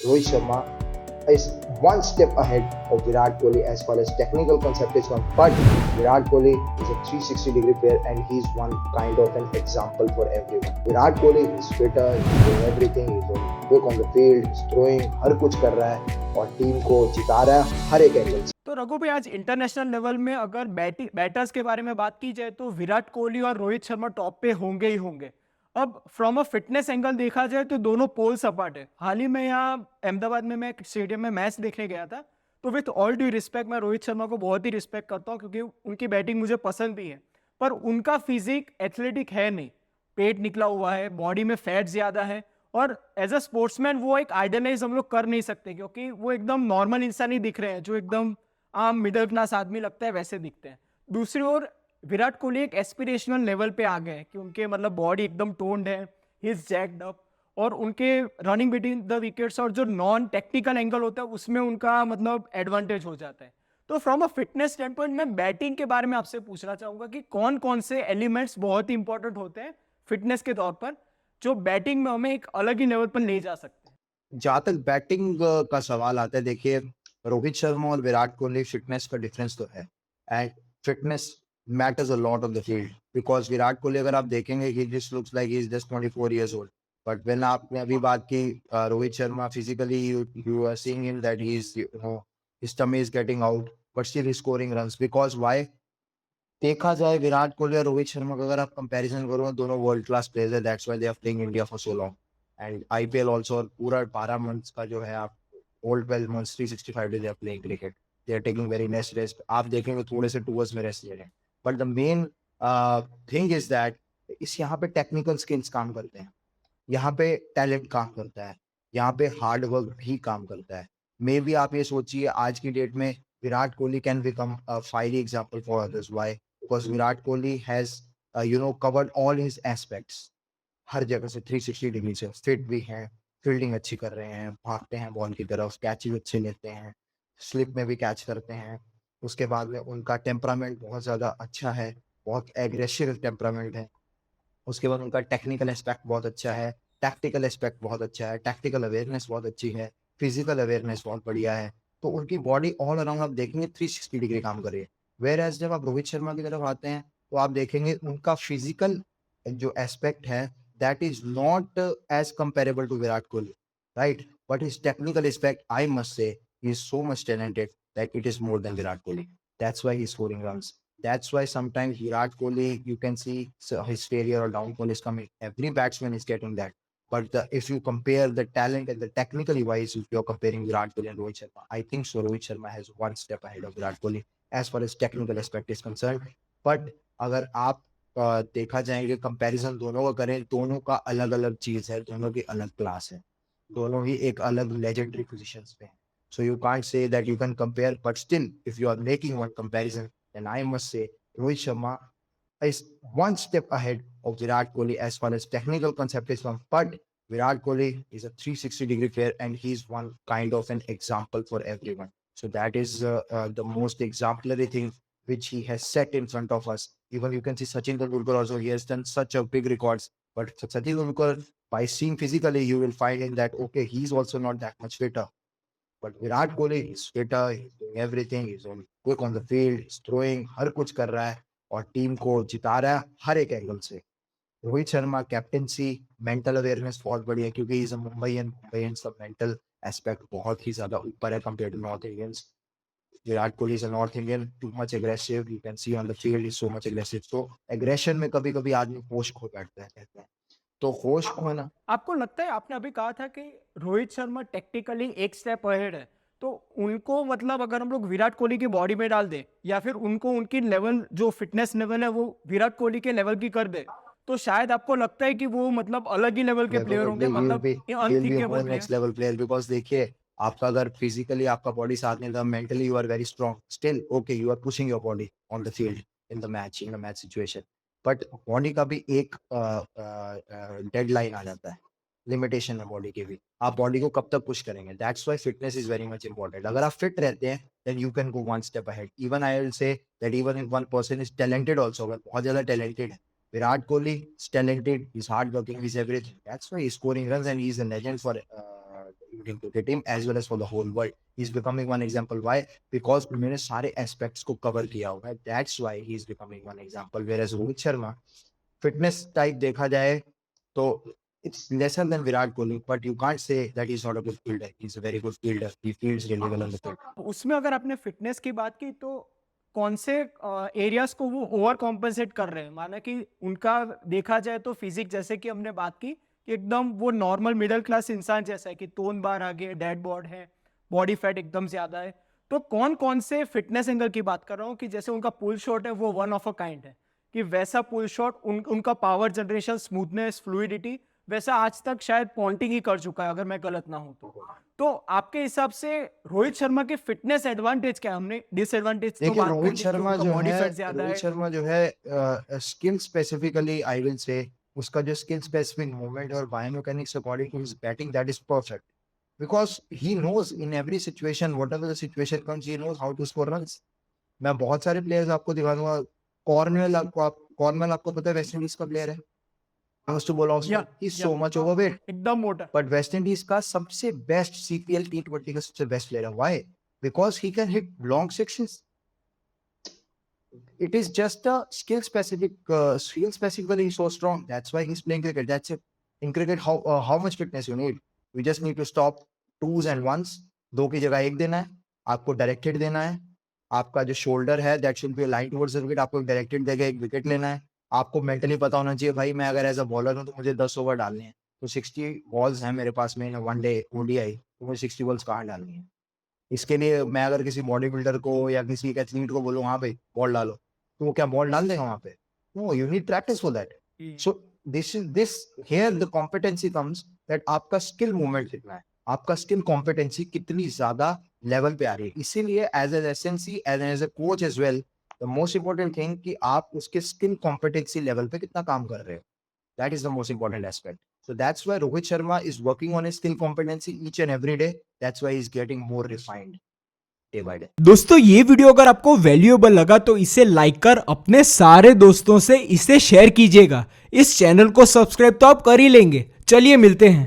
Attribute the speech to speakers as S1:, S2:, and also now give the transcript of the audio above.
S1: Rohit Sharma is one step ahead of Virat Kohli as far as technical concept is concerned. But Virat Kohli is a 360-degree player and he's one kind of an example for everyone. Virat Kohli is fitter, he's doing everything, he's doing quick on the field, he's throwing, हर कुछ कर रहा है और team को जिता रहा है हर एक एंगल से।
S2: तो रघु भाई आज इंटरनेशनल लेवल में अगर बैटर्स के बारे में बात की जाए तो विराट कोहली और रोहित शर्मा टॉप पे होंगे ही होंगे। अब फ्रॉम अ फिटनेस एंगल देखा जाए तो दोनों पोल्स अपार्ट है। हाल ही में यहाँ अहमदाबाद में मैं स्टेडियम में मैच देखने गया था, तो विथ ऑल ड्यू रिस्पेक्ट मैं रोहित शर्मा को बहुत ही रिस्पेक्ट करता हूँ क्योंकि उनकी बैटिंग मुझे पसंद भी है, पर उनका फिजिक एथलेटिक है नहीं। पेट निकला हुआ है, बॉडी में फैट ज़्यादा है, और एज अ स्पोर्ट्समैन वो एक आइडलाइज हम लोग कर नहीं सकते क्योंकि वो एकदम नॉर्मल इंसान ही दिख रहे हैं जो एकदम आम मिडिल क्लास आदमी लगता है वैसे दिखते हैं। दूसरी ओर विराट कोहली एक एस्पिरेशनल लेवल पे आ गए हैं कि उनके मतलब बॉडी एकदम टोन्ड है, ही इज जैक्ड अप, और उनके रनिंग बिटवीन द विकेट्स और जो नॉन टेक्निकल एंगल होता है उसमें उनका मतलब एडवांटेज हो जाता है। तो from a fitness stand point मैं बैटिंग के बारे में आपसे पूछना चाहूंगा कि कौन कौन से एलिमेंट्स बहुत ही इंपॉर्टेंट होते हैं फिटनेस के तौर पर जो बैटिंग में हमें एक अलग ही लेवल पर ले जा सकते हैं।
S1: जहाँ तक बैटिंग का सवाल आता है, देखिए रोहित शर्मा और विराट कोहली फिटनेस का डिफरेंस तो है and fitness matters a lot on the field because Virat Kohli अगर आप देखेंगे he just looks like he is just 24 years old, but when आपने अभी बात की Rohit Sharma physically you are seeing him that he is his tummy is getting out but still he scoring runs because why. देखा जाए विराट कोहली और रोहित शर्मा का अगर आप कंपैरिजन करो, दोनों वर्ल्ड क्लास प्लेयर्स है, that's why they are playing India for so long and IPL also, और पूरा 12 मंथ्स का जो है आप old 12 months 365 days they are playing cricket, they are taking very less rest. आप देखेंगे थोड़े से टूर्स में रेस्ट ले रहे हैं, but the main thing is that इस यहाँ पे टेक्निकल स्किल्स काम करते हैं, यहाँ पे टैलेंट काम करता है, यहाँ पे हार्ड वर्क भी काम करता है। मे बी आप ये सोचिए आज की डेट में Virat Kohli can become a fiery example for others. Why? Because Virat Kohli has covered all his aspects, हर जगह से 360 डिग्री से फिट भी हैं, फील्डिंग अच्छी कर रहे हैं, भागते हैं बॉल की तरफ, कैच भी अच्छे लेते हैं, स्लिप में भी कैच करते हैं। उसके बाद में उनका टेम्परामेंट बहुत ज़्यादा अच्छा है, बहुत एग्रेसिव टेम्परामेंट है। उसके बाद उनका टेक्निकल एस्पेक्ट बहुत अच्छा है, टैक्टिकल एस्पेक्ट बहुत अच्छा है, टैक्टिकल अवेयरनेस बहुत अच्छी है, फिजिकल अवेयरनेस बहुत बढ़िया है। तो उनकी बॉडी ऑल अराउंड आप देखेंगे 360 डिग्री काम कर रही है। वेयर एज जब आप रोहित शर्मा की तरफ आते हैं तो आप देखेंगे उनका फिजिकल जो एस्पेक्ट है that is not as comparable to Virat Kohli, right? But his technical aspect I must say he is so much talented that it is more than Virat Kohli. That's why he is scoring runs. That's why sometimes Virat Kohli, you can see his failure or downfall is coming. Every batsman is getting that. But if you compare the talent and the technically wise, if you're comparing Virat Kohli and Rohit Sharma, I think so Rohit Sharma has one step ahead of Virat Kohli as far as technical aspect is concerned. But अगर आप देखा जाएंगे comparison दोनों का करें, दोनों का अलग अलग चीज है, दोनों की अलग क्लास है, दोनों ही एक अलग लेजेंडरी पोजीशंस पे हैं. So you can't say that you can compare, but still, if you are making one comparison, then I must say Rohit Sharma is one step ahead of Virat Kohli as far as technical concept is concerned. But Virat Kohli is a 360-degree player and he's one kind of an example for everyone. So that is the most exemplary thing which he has set in front of us. Even you can see Sachin Tendulkar also, he has done such a big records. But Sachin Tendulkar, by seeing physically, you will find in that, okay, he's also not that much fitter. But Virat Kohli is fitter, he's doing everything, he's on quick on the field, he's throwing, हर कुछ कर रहा है और team को जिता रहा है हर एक एंगल से। Rohit Sharma captaincy, mental awareness बहुत बढ़िया है क्योंकि इज अ मुंबईयंस का मेंटल एस्पेक्ट बहुत ही ज्यादा ऊपर है compare to north Indians. Virat Kohli is a north Indian, too much aggressive, you can see on the field is so much aggressive. तो एग्रेशन में कभी कभी आदमी होश खो बैठता है, कहते हैं. तो होश खोना.
S2: आपको लगता है, आपने अभी कहा था कि रोहित शर्मा टेक्निकली एक स्टेप अहेड है, तो उनको मतलब अगर हम लोग विराट कोहली की बॉडी में डाल दें या फिर उनको उनकी लेवल जो फिटनेस लेवल है वो विराट कोहली के लेवल की कर दे, तो शायद आपको लगता है कि वो मतलब अलग ही लेवल के प्लेयर होंगे,
S1: डेफिनेटली
S2: मतलब
S1: he will be a
S2: unthinkable
S1: whole
S2: player.
S1: next level player because देखिए आपका अगर फिजिकली आपका बॉडी साथ नहीं था, mentally you are very strong, still okay you are pushing your body on the field in the match situation. But body का भी एक डेडलाइन आ जाता है, लिमिटेशन है बॉडी की भी. आप बॉडी को कब तक पुश करेंगे? That's why fitness is very much important. अगर आप फिट रहते हैं then you can go one step ahead. Even I will say that even if one person is talented also, अगर बहुत ज्यादा टैलेंटेड है, Virat Kohli is talented, he's hardworking, he's everything. That's why he's scoring runs and he's a legend for Indian cricket team as well as for the whole world. He's becoming one example. Why? Because उन्होंने सारे aspects को cover किया हुआ है. That's why he's becoming one example. Whereas Rohit Sharma, fitness type देखा जाए तो it's lesser than Virat Kohli, but you can't say that he's not a good fielder. He's a very good fielder. He fields really well on the field.
S2: उसमें अगर आपने fitness की बात की तो कौन से एरियाज को वो ओवर कॉम्पेंसेट कर रहे हैं? माना कि उनका देखा जाए तो फिजिक, जैसे कि हमने बात की कि एकदम वो नॉर्मल मिडिल क्लास इंसान जैसा है कि तोन बार आगे, डेड बॉड है, बॉडी फैट एकदम ज्यादा है। तो कौन कौन से फिटनेस एंगल की बात कर रहा हूँ कि जैसे उनका पुल शॉट है वो वन ऑफ अ काइंड है, कि वैसा पुल शॉट उनका पावर जनरेशन, स्मूथनेस, फ्लूइडिटी वैसा आज तक शायद पॉन्टिंग ही कर चुका है, अगर मैं गलत ना हूं तो आपके हिसाब से रोहित शर्मा के फिटनेस एडवांटेज क्या है? हमने डिसएडवांटेज तो
S1: देखिए
S2: बात कर
S1: रोहित
S2: ली कि
S1: शर्मा
S2: उनका
S1: जो
S2: बॉडी
S1: है
S2: फैट ज्यादा
S1: रोहित
S2: है।
S1: शर्मा जो है skill specifically I will say उसका जो स्किल स्पेसिफिक मूवमेंट और biomechanics according to his batting that is perfect because he knows in every situation whatever the situation comes he knows how to score runs. मैं बहुत सारे players आपको दिखा दूंगा। Cornwell आपको पता है वेस्ट इंडीज का प्लेयर है, to bowl off spin. He's so much overweight.
S2: एकदम मोटा।
S1: But West Indies का सबसे बेस्ट CPL T20 का सबसे बेस्ट प्लेयर है। Why? Because he can hit long sixes. It is just a skill specific. Skill specifically he's so strong. That's why he's playing cricket. That's it. In cricket, how much fitness you need? We just need to stop twos and ones. दो की जगह एक देना है, आपको directed देना है। आपका जो शोल्डर है that should be line towards the wicket, आपको डायरेक्टेड देके एक विकेट लेना है। आपको मेंटली पता होना चाहिए भाई मैं अगर एज अ बॉलर हूँ तो मुझे 10 ओवर डालने हैं, तो 60 बॉल्स हैं मेरे पास में वनडे ODI, तो मुझे 60 बॉल्स कहाँ डालनी है। इसके लिए मैं अगर किसी बॉडी बिल्डर को या किसी एथलीट को बोलूँ हाँ भाई बॉल डालो, तो वो क्या बॉल डाल देगा वहाँ पे? No, you need practice for that. So this here the competency comes that आपका स्किल मूवमेंट कितना है, आपका स्किल कॉम्पिटेंसी कितनी ज्यादा लेवल पे आ रही है। इसीलिए as an SNC as a coach as well the most important thing कि आप उसके स्किल कॉम्पिटेंसी लेवल पे कितना काम कर रहे हो, that is the most important aspect. So that's why Rohit Sharma is working on his skill competency each and every day. That's why he's getting more refined day by day.
S3: दोस्तों ये video अगर आपको valuable लगा तो इसे like कर अपने सारे दोस्तों से इसे शेयर कीजिएगा। इस चैनल को सब्सक्राइब तो आप कर ही लेंगे। चलिए मिलते हैं।